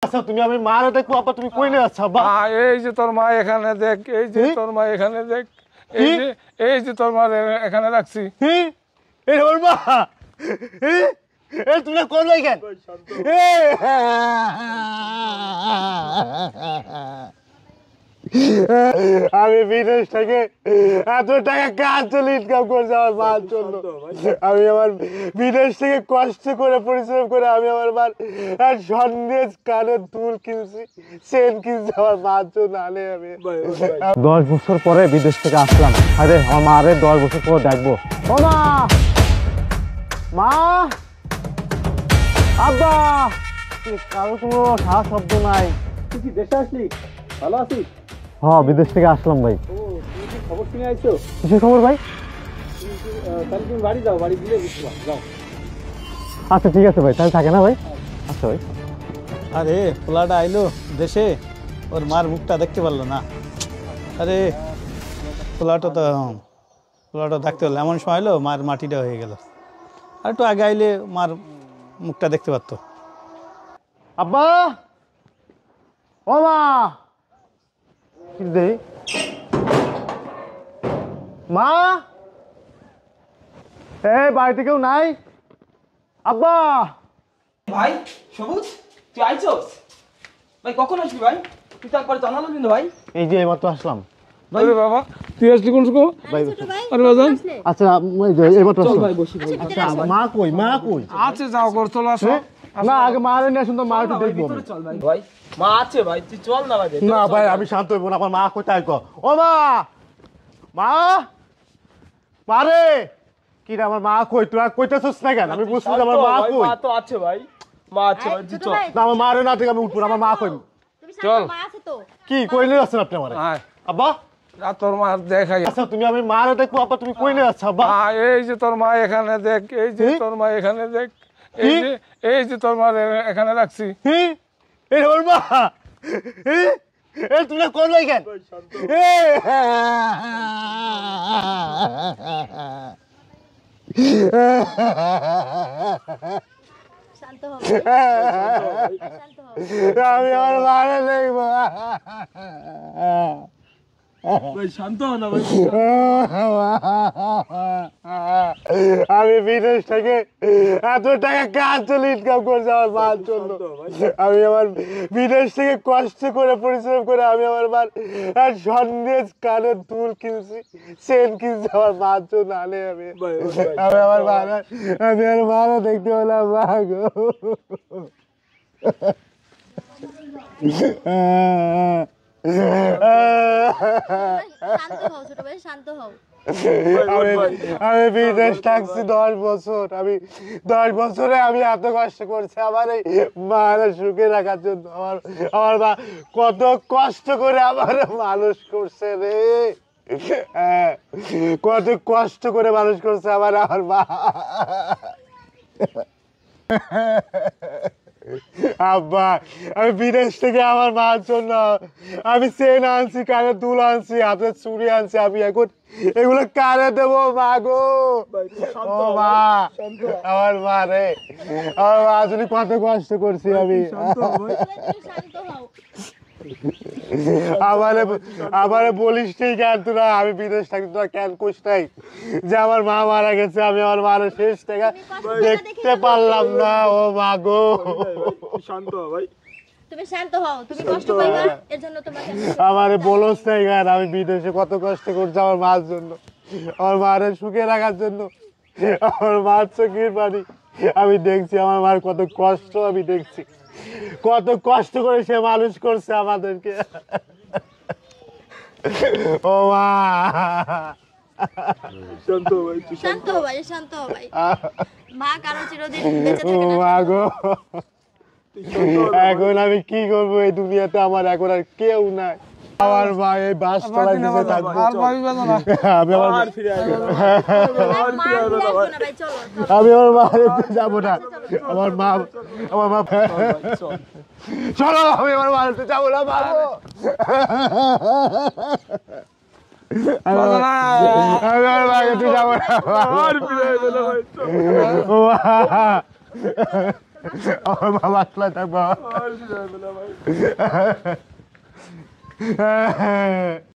আচ্ছা তুমি আমি মারে দেখবো আব্বা তুমি কইলে আচ্ছা আব্বা এই যে তোর মা এখানে দেখ এই যে তোর মা এখানে দেখ এই যে তোর মা এখানে রাখছি এই ওর মা এই তুমি কোন লাইগেন আমি বিদেশ থেকে এত টাকা কাজ চলে ইনকাম করছি আমার মার জন্য আমি আমার বিদেশ থেকে কষ্ট করে পরিশ্রম করে আমি আমার মার সন্দেশ কানের দুল কিনছি চেন কিনছি আমার মার জন্য আনে আমি 10 বছর পরে বিদেশ থেকে আসলাম আরে আমার মারে 10 বছর পরে দেখবো ও মা মা আব্বা কারো কোনো সাহস শব্দ নাই তুই কি দেশে আসলি ভালো আছিস হ্যাঁ বিদেশ থেকে আসলাম ভাই খবর শুনে আইছো কিসের খবর ভাই তাহলে তুমি বাড়ি যাও বাড়ি গিয়ে বুঝবা যাও আচ্ছা ঠিক আছে ভাই তাহলে থাকে না ভাই আচ্ছা ভাই আরে পোলাটা আইলো দেশে ওর মার মুখটা দেখতে পারলো না আরে পোলাটা দেখতে পারলো এমন সময় এলো মার মাটিটা হয়ে গেল আর একটু আগে আইলে মার মুখটা দেখতে পারতো আব্বা ও মা দে মা এই বাড়িতে কেউ নাই আব্বা ভাই সবুজ তুই আইছস ভাই কখন আসবি ভাই তুই তো একবার জানালো কিন্তু ভাই এই যে এইমাত্র আসলাম আরে বাবা তুই আসলি কোন সময় ভাই আরে বাজান আচ্ছা এইমাত্র আসলাম ভাই বসি ভাই আচ্ছা মা কই আছে যাও ঘর চলে আসো না আগে মারে নিয়ে আসুন তো মা একটু দেখবো ভিতরে চল ভাই ভাই মা আছে ভাই তুই চল না ভাই না ভাই আমি শান্ত হইব না আমার মা কোথায় কো ও মা মা মারে কি রে আমার মা কই তোরা কইতেছস না কেন আমি বুঝছি আমার মা কই মা তো আছে ভাই মা আছে ভাই তুই চল না আমার মারে না থেকে আমি উঠবো আমার মা কই চল মা আছে তো কি কইলে আছেন আপনি আমারে আয় আব্বা তোর মা দেখাই আচ্ছা তুমি আমি মারে দেখবো আব্বা তুমি কইলে আচ্ছা আব্বা এই যে তোর মা এখানে দেখ এই যে তোর মা এখানে দেখ এই যে তোর মা এখানে রাখছি এই ওর মা এই তুমি কোন লাইগেন শান্ত হও আমি আমার মারে দেখবো ভাই শান্ত হ না ভাই আমি বিদেশ থেকে এত টাকা কাজ চলে ইনকাম করছি আমার মার জন্য আমি আমার বিদেশ থেকে কষ্ট করে পরিশ্রম করে আমি আমার মার সন্দেশ কানের দুল কিনছি চেন কিনছি আমার মার জন্য আনে আমি আমার মারা দেখতে পেলাম মা গো শান্ত হও ছোট ভাই শান্ত হও আমি বিদেশ থাকছি 10 বছর আমি 10 বছরে আমি এত কষ্ট করছি আমার এই মারা সুখে রাখার জন্য আমার মা কত কষ্ট করে আমার মানুষ করছে রে কত কষ্ট করে মানুষ করছে আমার মা আব্বা আমি বিদেশ থেকে আমার মার জন্য আমি চেন আনছি কানে দুল আনছি হাতের চুড়ি আনছি আমি এখন এগুলো কানে দেবো মা গো ও মা আমার মা রে আমার মা আসলে কত কষ্ট করছি আমি শান্ত হও আমারে বলিস ঠিক কেন তোরা আমি বিদেশ থাকি তোরা কেন কোষ নাই যে আমার মা মারা গেছে আমি আমার মার শেষ থেকে দেখতে পারলাম না ও মা গো শান্ত হ ভাই তুমি শান্ত হও তুমি কষ্ট পাইবা এর জন্য তোমাকে আমারে বলস নাই কেন আমি বিদেশে কত কষ্ট করছি আমার মার জন্য আমার মারে সুখে রাখার জন্য আমার মার চোখের পানি আমি দেখছি আমার মার কত কষ্ট আমি দেখছি কত কষ্ট করে সে মানুষ করছে আমাদেরকে ও মা শান্ত ভাই শান্ত হও ভাই মা কারো চিরদিন বেঁচে থাকে না মা গো এখন আমি কি করবো এই দুনিয়াতে আমার এখন আর কেউ নাই আমার মা এই বাস তলায় দিতে থাকবো আমি আমার আমি আমার মা যাবো না আমার মা চলো আমি আমার বাড়িতে যাবো না বাবু আমি আমার বাড়িতে যাবো না আমার মা বাসলায় থাকবো।